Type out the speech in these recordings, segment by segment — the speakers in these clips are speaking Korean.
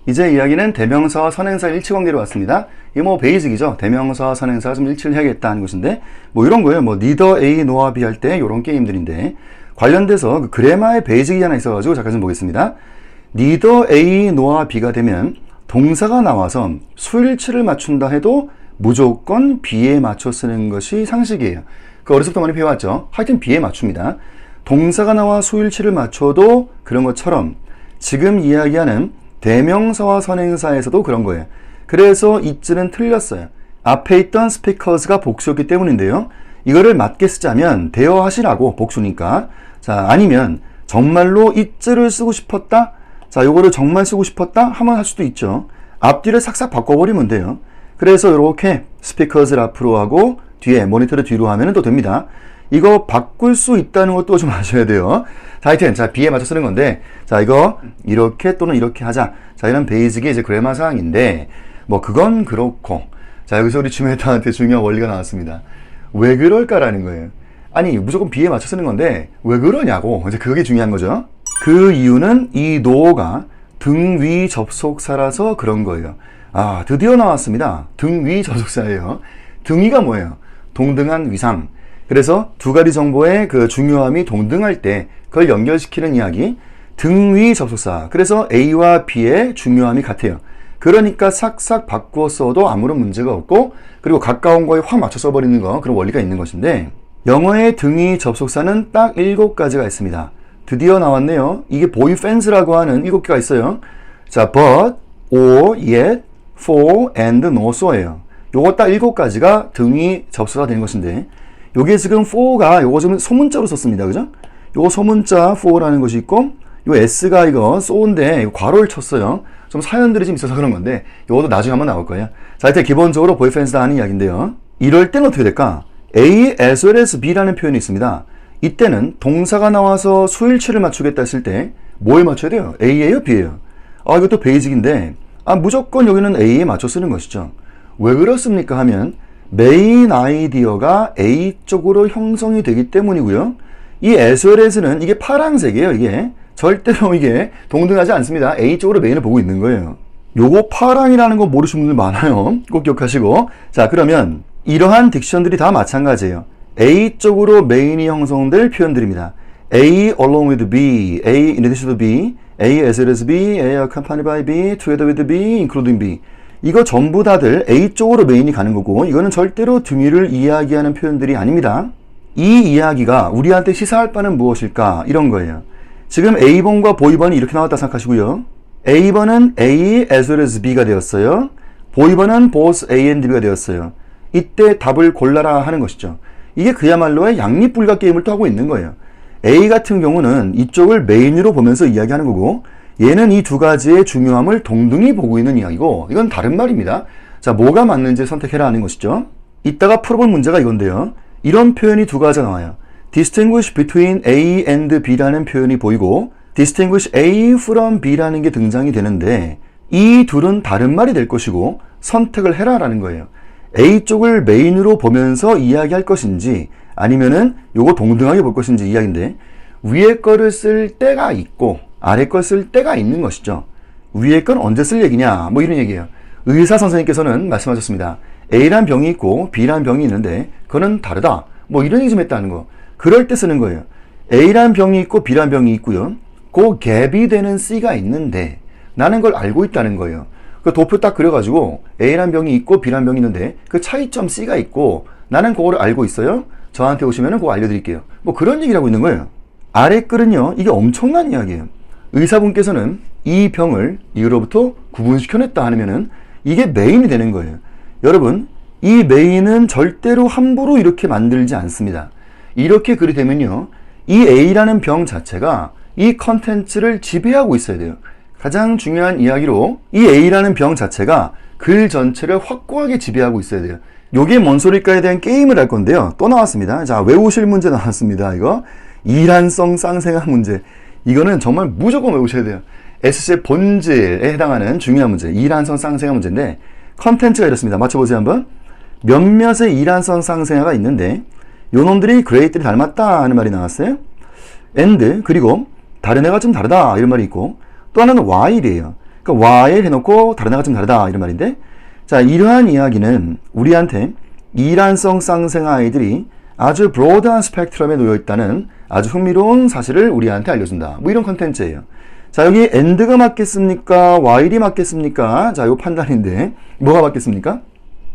이제 이야기는 대명사와 선행사 일치관계로 왔습니다. 이게 뭐 베이직이죠. 대명사와 선행사가 좀 일치를 해야겠다는 것인데 뭐 이런 거예요. 뭐 neither A nor B 할 때 이런 게임들인데 관련돼서 그 그래마의 베이직이 하나 있어가지고 잠깐 좀 보겠습니다. neither A nor B가 되면 동사가 나와서 수일치를 맞춘다 해도 무조건 B에 맞춰 쓰는 것이 상식이에요. 그 어렸을 때 많이 배워왔죠. 하여튼 B에 맞춥니다. 동사가 나와 수일치를 맞춰도 그런 것처럼 지금 이야기하는 대명사와 선행사에서도 그런 거예요. 그래서 이쯤은 틀렸어요. 앞에 있던 speakers가 복수였기 때문인데요. 이거를 맞게 쓰자면 대여하시라고 복수니까. 자, 아니면 정말로 이쯤을 쓰고 싶었다. 자, 요거를 정말 쓰고 싶었다 하면 할 수도 있죠. 앞뒤를 싹싹 바꿔버리면 돼요. 그래서 이렇게 speakers를 앞으로 하고 뒤에 모니터를 뒤로 하면 또 됩니다. 이거 바꿀 수 있다는 것도 좀 아셔야 돼요. 자, 하여튼, 자, B에 맞춰 쓰는 건데, 자, 이거, 이렇게 또는 이렇게 하자. 자, 이런 베이직이 이제 그래마 사항인데, 뭐, 그건 그렇고. 자, 여기서 우리 주메타한테 중요한 원리가 나왔습니다. 왜 그럴까라는 거예요. 아니, 무조건 B에 맞춰 쓰는 건데, 왜 그러냐고. 이제 그게 중요한 거죠. 그 이유는 이 no가 등 위 접속사라서 그런 거예요. 아, 드디어 나왔습니다. 등 위 접속사예요. 등위가 뭐예요? 동등한 위상. 그래서 두 가지 정보의 그 중요함이 동등할 때 그걸 연결시키는 이야기 등위 접속사. 그래서 A와 B의 중요함이 같아요. 그러니까 싹싹 바꾸어 써도 아무런 문제가 없고 그리고 가까운 거에 확 맞춰 써버리는 거 그런 원리가 있는 것인데 영어의 등위 접속사는 딱 7가지가 있습니다. 드디어 나왔네요. 이게 boyfriends라고 하는 7개가 있어요. 자, but, or, yet, for, and, no, so예요. 요거 딱 7가지가 등위 접속사가 되는 것인데 요게 지금 for가 요거 지금 소문자로 썼습니다. 그죠? 요거 소문자 for라는 것이 있고 요 s가 이거 so인데 이거 괄호를 쳤어요. 좀 사연들이 좀 있어서 그런 건데 요것도 나중에 한번 나올 거예요. 자, 일단 기본적으로 boyfriends다 하는 이야기인데요. 이럴 때는 어떻게 될까? A as well as B라는 표현이 있습니다. 이때는 동사가 나와서 수일치를 맞추겠다 했을 때 뭐에 맞춰야 돼요? A예요? B예요? 아, 이것도 베이직인데 무조건 여기는 A에 맞춰 쓰는 것이죠. 왜 그렇습니까? 하면 메인 아이디어가 A 쪽으로 형성이 되기 때문이고요. 이 as well as는 이게 파란색이에요. 이게 절대로 이게 동등하지 않습니다. A 쪽으로 메인을 보고 있는 거예요. 요거 파랑이라는 거 모르시는 분들 많아요. 꼭 기억하시고. 자, 그러면 이러한 딕션들이 다 마찬가지예요. A 쪽으로 메인이 형성될 표현들입니다. A along with B, A in addition to B, A as well as B, A accompanied by B, together with B, including B. 이거 전부 다들 A 쪽으로 메인이 가는 거고 이거는 절대로 등위를 이야기하는 표현들이 아닙니다. 이 이야기가 우리한테 시사할 바는 무엇일까? 이런 거예요. 지금 A번과 보이번이 이렇게 나왔다 생각하시고요. A번은 A as well as B가 되었어요. 보이번은 both A and B가 되었어요. 이때 답을 골라라 하는 것이죠. 이게 그야말로의 양립불가 게임을 또 하고 있는 거예요. A 같은 경우는 이쪽을 메인으로 보면서 이야기하는 거고 얘는 이 두 가지의 중요함을 동등히 보고 있는 이야기고 이건 다른 말입니다. 자, 뭐가 맞는지 선택해라 하는 것이죠. 이따가 풀어볼 문제가 이건데요. 이런 표현이 두 가지가 나와요. distinguish between A and B라는 표현이 보이고 distinguish A from B라는 게 등장이 되는데 이 둘은 다른 말이 될 것이고 선택을 해라 라는 거예요. A 쪽을 메인으로 보면서 이야기할 것인지 아니면은 요거 동등하게 볼 것인지 이야기인데 위에 거를 쓸 때가 있고 아래 걸 쓸 때가 있는 것이죠. 위에 건 언제 쓸 얘기냐 뭐 이런 얘기예요. 의사 선생님께서는 말씀하셨습니다. A란 병이 있고 B란 병이 있는데 그거는 다르다 뭐 이런 얘기 좀 했다는 거. 그럴 때 쓰는 거예요. A란 병이 있고 B란 병이 있고요. 그 갭이 되는 C가 있는데 나는 걸 알고 있다는 거예요. 그 도표 딱 그려가지고 A란 병이 있고 B란 병이 있는데 그 차이점 C가 있고 나는 그거를 알고 있어요. 저한테 오시면은 그거 알려드릴게요. 뭐 그런 얘기를 하고 있는 거예요. 아래 글은요. 이게 엄청난 이야기예요. 의사분께서는 이 병을 이로부터 구분시켜냈다 하면은 이게 메인이 되는 거예요. 여러분, 이 메인은 절대로 함부로 이렇게 만들지 않습니다. 이렇게 글이 되면요. 이 A라는 병 자체가 이 컨텐츠를 지배하고 있어야 돼요. 가장 중요한 이야기로 이 A라는 병 자체가 글 전체를 확고하게 지배하고 있어야 돼요. 요게 뭔 소리일까에 대한 게임을 할 건데요. 또 나왔습니다. 자, 외우실 문제 나왔습니다. 이거 이란성 쌍생아 문제. 이거는 정말 무조건 외우셔야 돼요. 에세이 본질에 해당하는 중요한 문제. 이란성 쌍생아 문제인데 컨텐츠가 이렇습니다. 맞춰보세요 한번. 몇몇의 이란성 쌍생아가 있는데 요놈들이 그레이들이 닮았다 하는 말이 나왔어요. and 그리고 다른 애가 좀 다르다 이런 말이 있고 또 하나는 while이에요. 그러니까 while 해놓고 다르다가 좀 다르다 이런 말인데, 자, 이러한 이야기는 우리한테 이란성 쌍생아이들이 아주 브로드한 스펙트럼에 놓여 있다는 아주 흥미로운 사실을 우리한테 알려준다. 뭐 이런 컨텐츠예요. 자, 여기 and가 맞겠습니까? while이 맞겠습니까? 자, 요 판단인데 뭐가 맞겠습니까?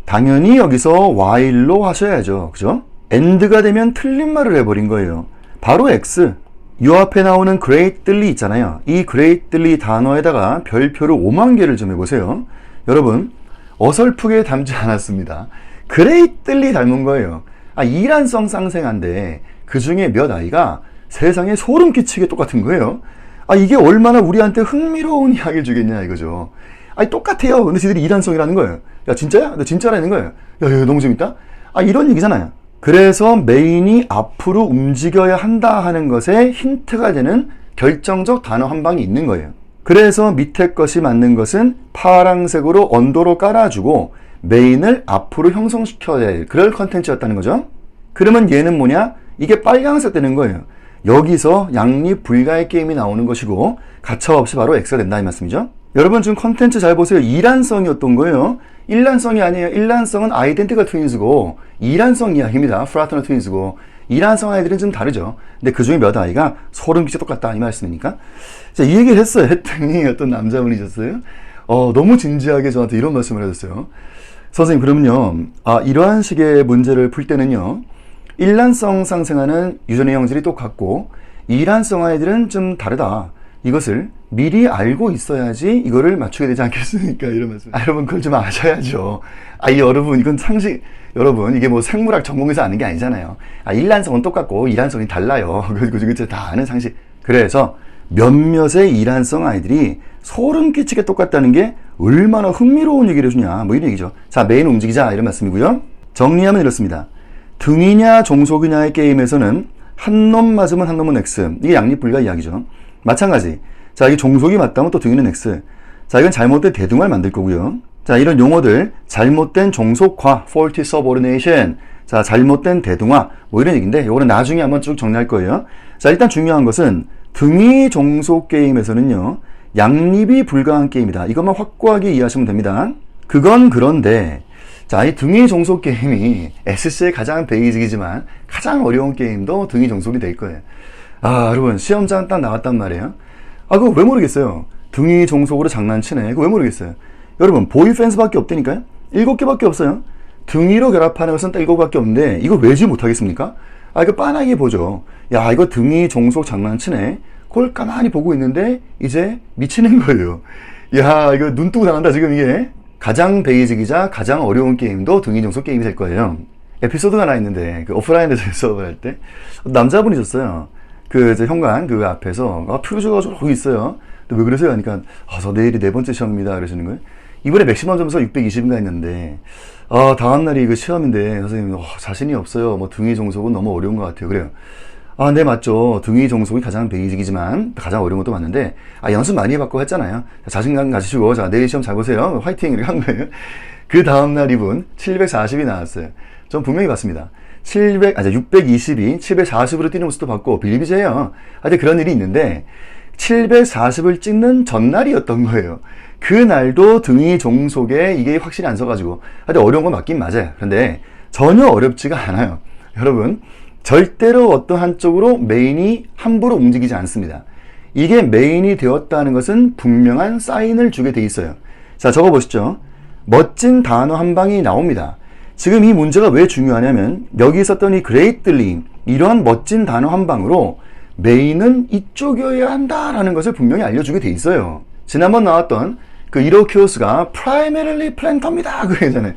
당연히 여기서 while로 하셔야죠. 그죠? and가 되면 틀린 말을 해버린 거예요. 바로 x. 요 앞에 나오는 greatly 있잖아요. 이 greatly 단어에다가 별표를 5만 개를 좀 해보세요. 여러분, 어설프게 닮지 않았습니다. greatly 닮은 거예요. 이란성 쌍생아인데 그 중에 몇 아이가 세상에 소름 끼치게 똑같은 거예요. 이게 얼마나 우리한테 흥미로운 이야기를 주겠냐 이거죠. 똑같아요. 근데 지들이 이란성이라는 거예요. 야, 진짜야? 너 진짜라는 거예요. 야, 너무 재밌다? 이런 얘기잖아요. 그래서 메인이 앞으로 움직여야 한다 하는 것에 힌트가 되는 결정적 단어 한 방이 있는 거예요. 그래서 밑에 것이 맞는 것은 파란색으로 언더로 깔아주고 메인을 앞으로 형성시켜야 될 그럴 컨텐츠였다는 거죠. 그러면 얘는 뭐냐? 이게 빨간색 되는 거예요. 여기서 양립 불가의 게임이 나오는 것이고 가차없이 바로 X가 된다 이 말씀이죠. 여러분 지금 컨텐츠 잘 보세요. 이란성이었던 거예요. 일란성이 아니에요. 일란성은 아이덴티컬 트윈스고 이란성 이야기입니다. 프라토너 트윈스고 이란성 아이들은 좀 다르죠. 근데 그 중에 몇 아이가 소름 끼쳐 똑같다 이 말씀이니까. 자, 이 얘기를 했어요. 했더니 어떤 남자분이셨어요. 너무 진지하게 저한테 이런 말씀을 해줬어요. 선생님, 그러면요, 이러한 식의 문제를 풀 때는요, 일란성 쌍생아는 유전의 형질이 똑같고 이란성 아이들은 좀 다르다. 이것을 미리 알고 있어야지 이거를 맞추게 되지 않겠습니까? 이런 말씀. 여러분, 그걸 좀 아셔야죠. 여러분, 이건 상식, 여러분, 이게 뭐 생물학 전공에서 아는 게 아니잖아요. 일란성은 똑같고 이란성이 달라요. 그거 다 아는 상식. 그래서 몇몇의 이란성 아이들이 소름 끼치게 똑같다는 게 얼마나 흥미로운 얘기를 해주냐, 뭐 이런 얘기죠. 자, 메인 움직이자 이런 말씀이고요. 정리하면 이렇습니다. 등이냐 종속이냐의 게임에서는 한 놈 맞으면 한 놈은 X. 이게 양립불가 이야기죠. 마찬가지. 자, 이게 종속이 맞다면 또 등이는 X. 자, 이건 잘못된 대등화를 만들 거고요. 자, 이런 용어들, 잘못된 종속화, faulty subordination. 자, 잘못된 대등화, 뭐 이런 얘기인데, 요거는 나중에 한번 쭉 정리할 거예요. 자, 일단 중요한 것은 등이 종속 게임에서는요, 양립이 불가한 게임이다. 이것만 확고하게 이해하시면 됩니다. 그건 그런데, 자, 이 등이 종속 게임이 SC의 가장 베이직이지만 가장 어려운 게임도 등이 종속이 될 거예요. 여러분, 시험장 딱 나왔단 말이에요. 그거 왜 모르겠어요. 등이 종속으로 장난치네. 그거 왜 모르겠어요. 여러분, 보이 펜스밖에 없다니까요? 7개밖에 없어요. 등이로 결합하는 것은 딱 7개밖에 없는데 이거 왜지 못하겠습니까? 이거 빤하게 보죠. 야, 이거 등이 종속 장난치네. 그걸 가만히 보고 있는데 이제 미치는 거예요. 야, 이거 눈 뜨고 당한다 지금 이게. 가장 베이직이자 가장 어려운 게임도 등이 종속 게임이 될 거예요. 에피소드가 하나 있는데 그 오프라인에서 수업을 할 때 남자분이셨어요. 저 현관 그 앞에서 퓨즈가 저러고 있어요. 왜 그러세요? 하니까 저 내일이 4번째 시험입니다. 그러시는 거예요. 이번에 맥시멈 점수가 620인가 했는데 다음 날이 그 시험인데 선생님 자신이 없어요. 뭐 등이 종속은 너무 어려운 것 같아요. 그래요. 네, 맞죠. 등이 종속이 가장 베이직이지만 가장 어려운 것도 맞는데 연습 많이 해봤고 했잖아요. 자신감 가지시고 자, 내일 시험 잘 보세요. 화이팅 이렇게 한 거예요. 그 다음날 이분 740이 나왔어요. 전 분명히 봤습니다. 620이 740으로 뛰는 모습도 봤고 빌리비제예요. 하여튼 그런 일이 있는데 740을 찍는 전날이었던 거예요. 그날도 등이 종속에 이게 확실히 안 서가지고 하여튼 어려운 건 맞긴 맞아요. 그런데 전혀 어렵지가 않아요. 여러분, 절대로 어떤 한쪽으로 메인이 함부로 움직이지 않습니다. 이게 메인이 되었다는 것은 분명한 사인을 주게 돼 있어요. 자, 적어보시죠. 멋진 단어 한 방이 나옵니다. 지금 이 문제가 왜 중요하냐면 여기 있었던 이 greatly 이러한 멋진 단어 한 방으로 메인은 이쪽이어야 한다라는 것을 분명히 알려주게 돼 있어요. 지난번 나왔던 그 이로키오스가 primarily planter입니다. 그러잖아요.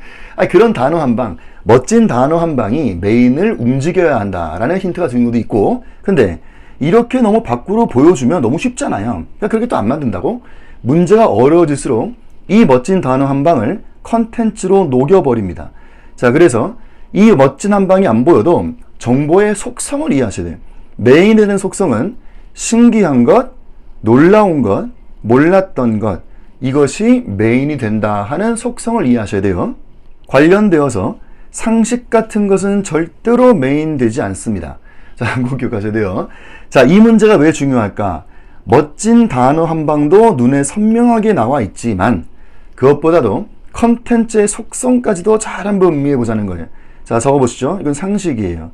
그런 단어 한 방, 멋진 단어 한 방이 메인을 움직여야 한다라는 힌트가 주는 것도 있고, 근데 이렇게 너무 밖으로 보여주면 너무 쉽잖아요. 그러니까 그렇게 또 안 만든다고? 문제가 어려워질수록 이 멋진 단어 한 방을 컨텐츠로 녹여버립니다. 자, 그래서 이 멋진 한 방이 안 보여도 정보의 속성을 이해하셔야 돼요. 메인에 대한 속성은 신기한 것, 놀라운 것, 몰랐던 것, 이것이 메인이 된다 하는 속성을 이해하셔야 돼요. 관련되어서 상식 같은 것은 절대로 메인 되지 않습니다. 자, 한국 기억하셔야 돼요. 자, 이 문제가 왜 중요할까? 멋진 단어 한 방도 눈에 선명하게 나와 있지만 그것보다도 컨텐츠의 속성까지도 잘 한번 음미해보자는 거예요. 자, 적어보시죠. 이건 상식이에요.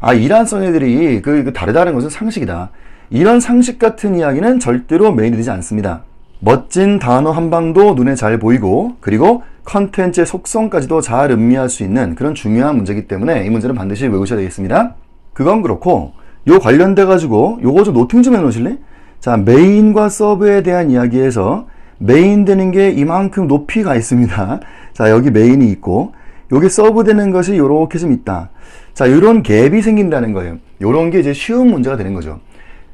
아, 일란성 애들이 다르다는 것은 상식이다. 이런 상식 같은 이야기는 절대로 메인이 되지 않습니다. 멋진 단어 한 방도 눈에 잘 보이고 그리고 컨텐츠의 속성까지도 잘 음미할 수 있는 그런 중요한 문제이기 때문에 이 문제는 반드시 외우셔야 되겠습니다. 그건 그렇고 요 관련돼 가지고 요거 좀 노팅 좀 해놓으실래? 자, 메인과 서브에 대한 이야기에서 메인 되는 게 이만큼 높이가 있습니다. 자, 여기 메인이 있고 여기 서브 되는 것이 요렇게 좀 있다. 자, 요런 갭이 생긴다는 거예요. 요런 게 이제 쉬운 문제가 되는 거죠.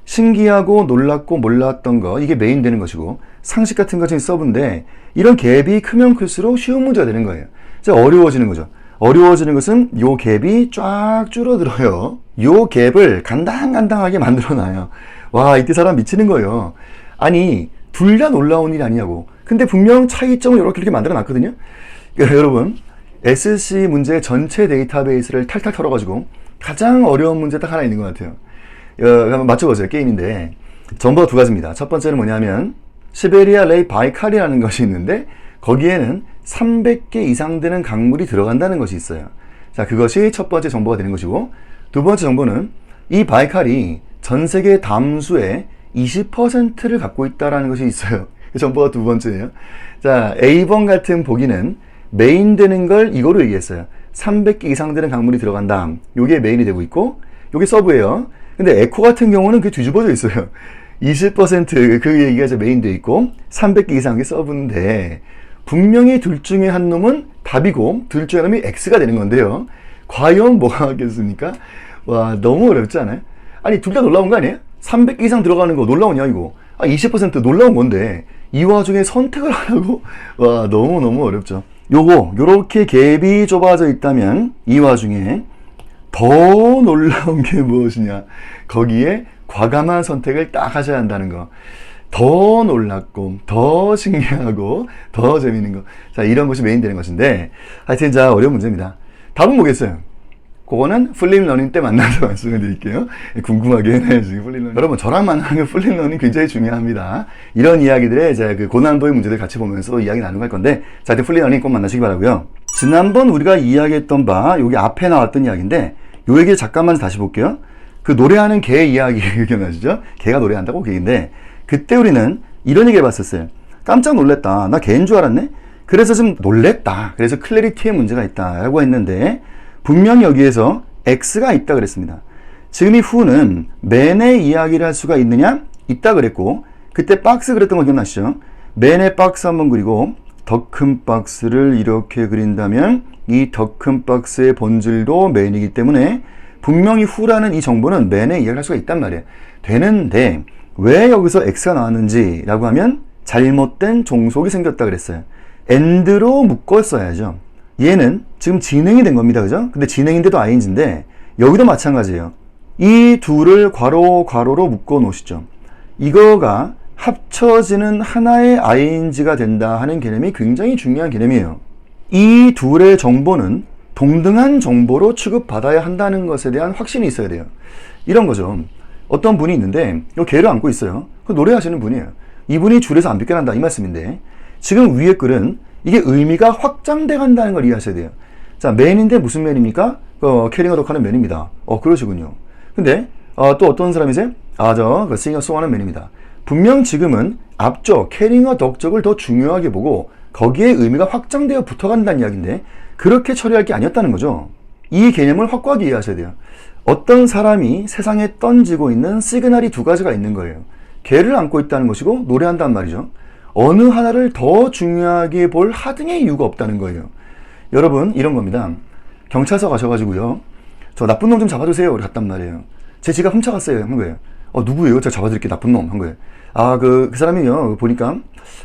신기하고 놀랍고 몰랐던 거, 이게 메인 되는 것이고 상식 같은 것이 서브인데 이런 갭이 크면 클수록 쉬운 문제가 되는 거예요. 이제 어려워지는 거죠. 어려워지는 것은 요 갭이 쫙 줄어들어요. 요 갭을 간당간당하게 만들어놔요. 와, 이때 사람 미치는 거예요. 아니, 둘 다 놀라운 일이 아니냐고. 근데 분명 차이점을 이렇게 만들어 놨거든요. 그러니까 여러분, SC 문제 전체 데이터베이스를 탈탈 털어가지고 가장 어려운 문제 딱 하나 있는 것 같아요. 한번 맞춰보세요. 게임인데 정보가 두 가지입니다. 첫 번째는 뭐냐면 시베리아 레이 바이칼이라는 것이 있는데 거기에는 300개 이상 되는 강물이 들어간다는 것이 있어요. 자, 그것이 첫 번째 정보가 되는 것이고, 두 번째 정보는 이 바이칼이 전 세계 담수의 20%를 갖고 있다는 것이 있어요. 그 정보가 두 번째예요. 자, A번 같은 보기는 메인 되는 걸 이거로 얘기했어요. 300개 이상 되는 강물이 들어간다. 요게 메인이 되고 있고 요게 서브예요. 근데 에코 같은 경우는 그게 뒤집어져 있어요. 20% 얘기가 이제 메인 되어 있고 300개 이상의 서브인데 분명히 둘 중에 한 놈은 답이고 둘 중에 한 놈이 X가 되는 건데요. 과연 뭐가 하겠습니까? 와, 너무 어렵지 않아요? 아니, 둘 다 놀라운 거 아니에요? 300개 이상 들어가는 거 놀라우냐 이거. 20% 놀라운 건데 이 와중에 선택을 하라고? 와, 너무너무 어렵죠. 요렇게 갭이 좁아져 있다면 이 와중에 더 놀라운 게 무엇이냐, 거기에 과감한 선택을 딱 하셔야 한다는 거. 더 놀랍고 더 신기하고 더 재미있는 거. 자, 이런 것이 메인 되는 것인데 하여튼 자, 어려운 문제입니다. 답은 뭐겠어요? 그거는 플립 러닝 때 만나서 말씀을 드릴게요. 궁금하게 해놔야지. 플립 러닝. 여러분, 저랑 만나는 플립 러닝 굉장히 중요합니다. 이런 이야기들의 이제 그 고난도의 문제들 같이 보면서 이야기 나누고 할 건데, 자, 하여튼 플립 러닝 꼭 만나시기 바라고요. 지난번 우리가 이야기했던 바, 여기 앞에 나왔던 이야기인데, 요 얘기를 잠깐만 다시 볼게요. 그 노래하는 개 이야기 기억나시죠? 개가 노래한다고 그 얘기인데, 그때 우리는 이런 얘기 해봤었어요. 깜짝 놀랬다. 나 개인 줄 알았네? 그래서 좀 놀랬다. 그래서 클래리티에 문제가 있다. 라고 했는데, 분명히 여기에서 X가 있다 그랬습니다. 지금 이 후는 맨의 이야기를 할 수가 있느냐? 있다 그랬고, 그때 박스 그랬던 거 기억나시죠? 맨의 박스 한번 그리고 더 큰 박스를 이렇게 그린다면 이 더 큰 박스의 본질도 맨이기 때문에 분명히 후라는 이 정보는 맨의 이야기를 할 수가 있단 말이에요. 되는데 왜 여기서 X가 나왔는지 라고 하면 잘못된 종속이 생겼다 그랬어요. AND로 묶었어야죠. 얘는 지금 진행이 된 겁니다. 그죠? 근데 진행인데도 ing인데 여기도 마찬가지예요. 이 둘을 괄호로 묶어 놓으시죠. 이거가 합쳐지는 하나의 ing가 된다 하는 개념이 굉장히 중요한 개념이에요. 이 둘의 정보는 동등한 정보로 취급받아야 한다는 것에 대한 확신이 있어야 돼요. 이런 거죠. 어떤 분이 있는데 이 개를 안고 있어요. 그 노래하시는 분이에요. 이분이 줄에서 안 비껴난다 이 말씀인데, 지금 위에 글은 이게 의미가 확장돼 간다는 걸 이해하셔야 돼요. 자, 맨인데 무슨 맨입니까? 캐링어 덕하는 맨입니다. 그러시군요. 근데 또 어떤 사람이세요? 저 싱어 송하는 맨입니다. 분명 지금은 앞쪽 캐링어 덕적을 더 중요하게 보고 거기에 의미가 확장되어 붙어간다는 이야기인데 그렇게 처리할 게 아니었다는 거죠. 이 개념을 확고하게 이해하셔야 돼요. 어떤 사람이 세상에 던지고 있는 시그널이 두 가지가 있는 거예요. 개를 안고 있다는 것이고 노래한단 말이죠. 어느 하나를 더 중요하게 볼 하등의 이유가 없다는 거예요. 여러분, 이런 겁니다. 경찰서 가셔가지고요, 저 나쁜 놈 좀 잡아주세요. 그래 갔단 말이에요. 제 지갑 훔쳐갔어요. 한 거예요. 누구예요? 제가 잡아드릴게요. 나쁜 놈. 한 거예요. 그 사람이요, 보니까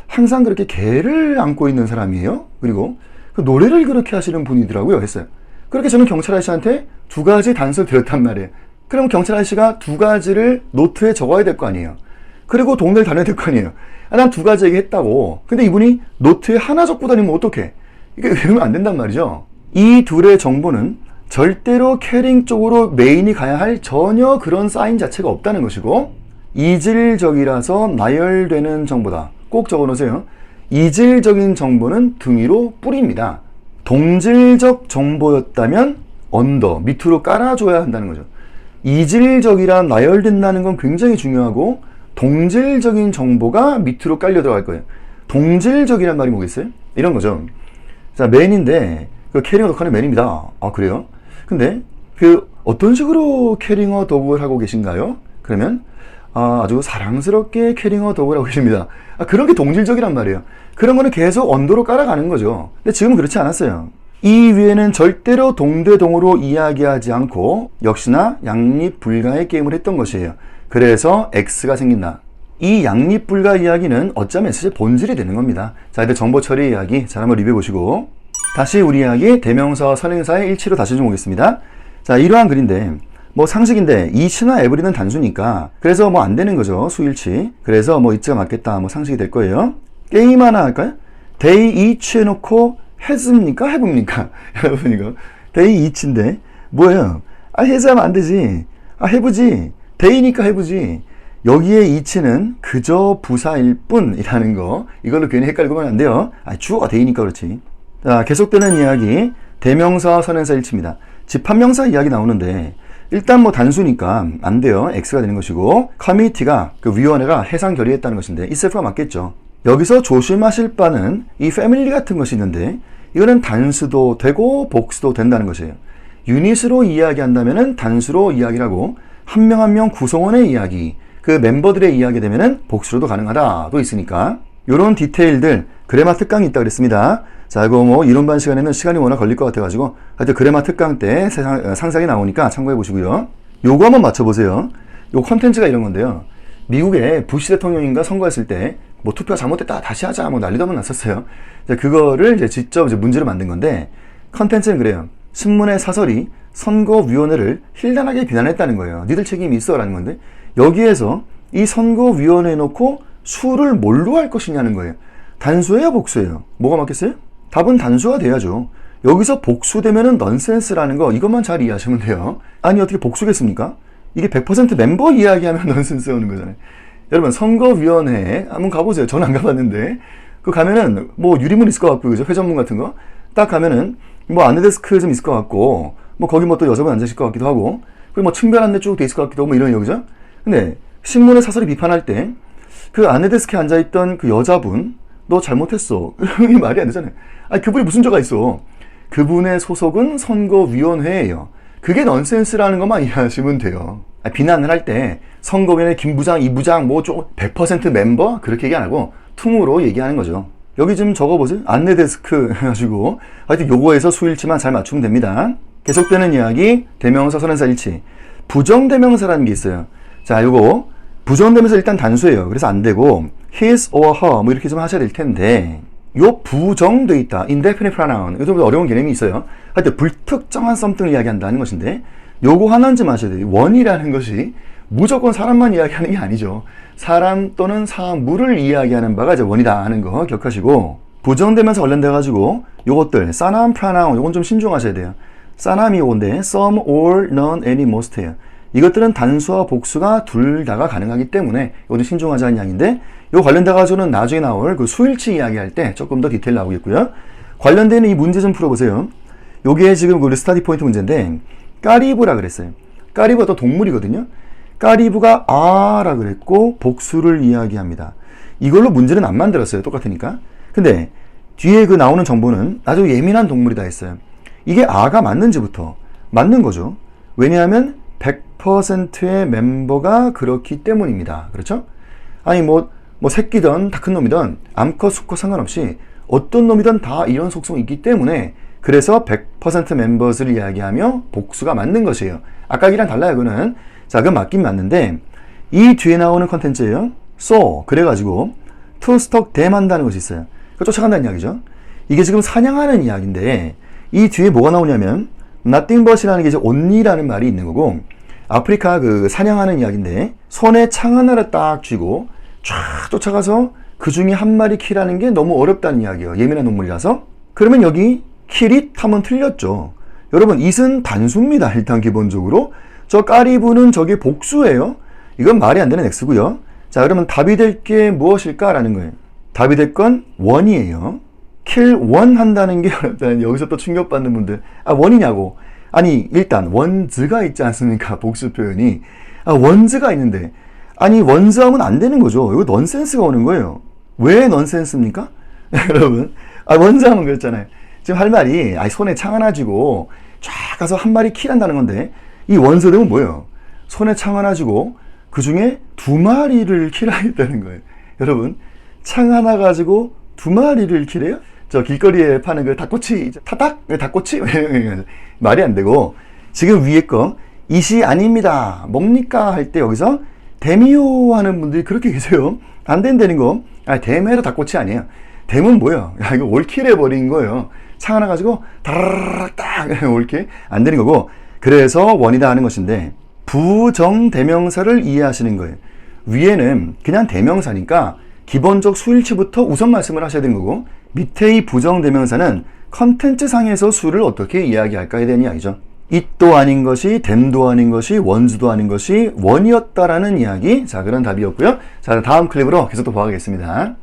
항상 그렇게 개를 안고 있는 사람이에요. 그리고 그 노래를 그렇게 하시는 분이더라고요. 했어요. 그렇게 저는 경찰 아저씨한테 두 가지 단서를 드렸단 말이에요. 그럼 경찰 아저씨가 두 가지를 노트에 적어야 될 거 아니에요. 그리고 동네를 다녀야 될 거 아니에요. 난 두 가지 얘기했다고. 근데 이분이 노트에 하나 적고 다니면 어떡해? 이게 외우면 안 된단 말이죠. 이 둘의 정보는 절대로 캐링 쪽으로 메인이 가야 할 전혀 그런 사인 자체가 없다는 것이고, 이질적이라서 나열되는 정보다. 꼭 적어놓으세요. 이질적인 정보는 등위로 뿌립니다. 동질적 정보였다면 언더, 밑으로 깔아줘야 한다는 거죠. 이질적이라 나열된다는 건 굉장히 중요하고 동질적인 정보가 밑으로 깔려 들어갈 거예요. 동질적이란 말이 뭐겠어요? 이런 거죠. 자, 맨인데 그 캐링어 독하는 맨입니다. 아, 그래요? 근데 그 어떤 식으로 캐링어 독을 하고 계신가요? 그러면 아주 사랑스럽게 캐링어 독을 하고 계십니다. 그런 게 동질적이란 말이에요. 그런 거는 계속 언더로 깔아가는 거죠. 근데 지금은 그렇지 않았어요. 이 위에는 절대로 동대동으로 이야기하지 않고 역시나 양립 불가의 게임을 했던 것이에요. 그래서 X가 생긴다. 이 양립 불가 이야기는 어쩌면 S의 본질이 되는 겁니다. 자, 이제 정보 처리 이야기 잘 한번 리뷰해 보시고 다시 우리 이야기 대명사와 선행사의 일치로 다시 좀 오겠습니다. 자, 이러한 글인데 뭐 상식인데 each나 every는 단수니까 그래서 뭐 안 되는 거죠. 수일치. 그래서 뭐 it가 맞겠다. 뭐 상식이 될 거예요. 게임 하나 할까요? they each 해놓고 has입니까? have입니까? 여러분 이거 they each인데 뭐예요? has 하면 안 되지. have지. they니까 have지. 여기에 each는 그저 부사일 뿐이라는 거. 이걸로 괜히 헷갈리고 하면 안 돼요. 주어가 they니까 그렇지. 자, 계속되는 이야기. 대명사와 선행사 일치입니다. 집합명사 이야기 나오는데 일단 뭐 단수니까 안 돼요. X가 되는 것이고 커미티가 그 위원회가 해상 결의했다는 것인데 itself가 맞겠죠. 여기서 조심하실 바는 이 패밀리 같은 것이 있는데 이거는 단수도 되고 복수도 된다는 것이에요. 유닛으로 이야기한다면은 단수로 이야기를 하고 한 명 한 명 구성원의 이야기 그 멤버들의 이야기 되면은 복수로도 가능하다도 있으니까 요런 디테일들 그래마 특강이 있다 그랬습니다. 자, 이거 뭐 이론반 시간에는 시간이 워낙 걸릴 것 같아가지고 하여튼 그래마 특강 때 상상이 나오니까 참고해 보시고요. 요거 한번 맞춰보세요. 요 컨텐츠가 이런 건데요. 미국에 부시 대통령인가 선거했을 때 뭐 투표가 잘못됐다 다시 하자 뭐 난리도 났었어요. 그거를 이제 직접 문제로 만든 건데 컨텐츠는 그래요. 신문의 사설이 선거위원회를 힐난하게 비난했다는 거예요. 니들 책임이 있어 라는 건데 여기에서 이 선거위원회 놓고 수를 뭘로 할 것이냐는 거예요. 단수예요 복수예요? 뭐가 맞겠어요? 답은 단수가 돼야죠. 여기서 복수되면은 넌센스라는 거 이것만 잘 이해하시면 돼요. 아니 어떻게 복수겠습니까? 이게 100% 멤버 이야기하면 넌센스 오는 거잖아요. 여러분 선거위원회에 한번 가보세요. 저는 안 가봤는데 그 가면은 뭐 유리문 있을 것 같고 그죠? 회전문 같은 거 딱 가면은 뭐 안내데스크 좀 있을 것 같고 뭐 거기 뭐 또 여자분 앉아 있을 것 같기도 하고 그리고 뭐 층별 안내 쭉 돼 있을 것 같기도 하고 뭐 이런 여기죠. 근데 신문의 사설이 비판할 때 그 안내데스크에 앉아있던 그 여자분 너 잘못했어. 이 말이 안 되잖아요. 아니 그분이 무슨 죄가 있어. 그분의 소속은 선거위원회예요. 그게 넌센스라는 것만 이해하시면 돼요. 비난을 할 때 선거위원회 김부장, 이부장 뭐 좀 100% 멤버 그렇게 얘기 안 하고 퉁으로 얘기하는 거죠. 여기 좀 적어보세요. 안내데스크 해가지고 하여튼 요거에서 수일치만 잘 맞추면 됩니다. 계속되는 이야기 대명사 선행사 일치. 부정대명사라는 게 있어요. 자, 요거 부정대명사 일단 단수예요. 그래서 안 되고 his or her 뭐 이렇게 좀 하셔야 될 텐데 요 부정돼 있다. indefinite pronoun. 이거 좀 어려운 개념이 있어요. 하여튼 불특정한 something을 이야기한다는 것인데 요거 하나는 좀 아셔야 돼요. 원이라는 것이 무조건 사람만 이야기하는 게 아니죠. 사람 또는 사물을 이야기하는 바가 이제 원이다 하는 거 기억하시고 부정되면서 관련돼가지고 요것들 사남, pronoun 요건 좀 신중하셔야 돼요. 사남이 요건데 some, all, none, any, most예요. 이것들은 단수와 복수가 둘 다가 가능하기 때문에 이거는 신중하자는 이야기인데 요 관련돼가지고는 나중에 나올 그 수일치 이야기할 때 조금 더 디테일 나오겠고요. 관련되는 이 문제 좀 풀어보세요. 요게 지금 그 스타디 포인트 문제인데 까리브라 그랬어요. 까리브가 또 동물이거든요. 까리브가 아라 그랬고 복수를 이야기합니다. 이걸로 문제는 안 만들었어요. 똑같으니까. 근데 뒤에 그 나오는 정보는 아주 예민한 동물이다 했어요. 이게 아가 맞는지부터 맞는 거죠. 왜냐하면 100%의 멤버가 그렇기 때문입니다. 그렇죠? 아니 뭐 새끼든 다 큰 놈이든 암컷 수컷 상관없이 어떤 놈이든 다 이런 속성이 있기 때문에 그래서 100% 멤버를 이야기하며 복수가 맞는 것이에요. 아까기랑 달라요. 그거는. 자, 그건 맞긴 맞는데 이 뒤에 나오는 컨텐츠예요. so 그래가지고 to stalk them 한다는 것이 있어요. 그러니까 쫓아간다는 이야기죠. 이게 지금 사냥하는 이야기인데 이 뒤에 뭐가 나오냐면 nothing but이라는 게 이제 only라는 말이 있는 거고 아프리카 그 사냥하는 이야기인데 손에 창 하나를 딱 쥐고 쫙 쫓아가서 그 중에 한 마리 킬하는 게 너무 어렵다는 이야기예요. 예민한 동물이라서. 그러면 여기 킬잇 하면 틀렸죠. 여러분 it은 단수입니다. 일단 기본적으로 저 까리브는 저게 복수예요. 이건 말이 안 되는 x고요. 자, 그러면 답이 될 게 무엇일까라는 거예요. 답이 될 건 원이에요. kill 원 한다는 게 어렵다는, 여기서 또 충격받는 분들. 아, 원이냐고. 아니, 일단 원즈가 있지 않습니까? 복수 표현이. 아, 원즈가 있는데. 아니, 원즈하면 안 되는 거죠. 이거 넌센스가 오는 거예요. 왜 넌센스입니까? 여러분. 아, 원즈하면 그렇잖아요. 지금 할 말이, 아, 손에 창 하나 쥐고 쫙 가서 한 마리 킬한다는 건데, 이 원즈 되면 뭐예요? 손에 창 하나 쥐고 그 중에 2마리를 킬하겠다는 거예요. 여러분, 창 하나 가지고 2마리를 킬해요? 저 길거리에 파는 그 닭꼬치, 타닥? 닭꼬치? 말이 안 되고, 지금 위에 거, 이시 아닙니다. 뭡니까? 할 때 여기서 데미오 하는 분들이 그렇게 계세요. 안 된다는 거. 아, 댐해도 닭꼬치 아니에요. 댐은 뭐예요? 야, 이거 올킬 해버린 거예요. 창 하나 가지고 다라락 딱 올킬 안 되는 거고, 그래서 원이다 하는 것인데, 부정대명사를 이해하시는 거예요. 위에는 그냥 대명사니까 기본적 수일치부터 우선 말씀을 하셔야 되는 거고, 밑에 이 부정대명사는 컨텐츠 상에서 수를 어떻게 이야기할까에 대한 이야기죠. it도 아닌 것이, 댐도 아닌 것이, 원즈도 아닌 것이 원이었다라는 이야기. 자, 그런 답이었고요. 자, 다음 클립으로 계속 또 보아가겠습니다.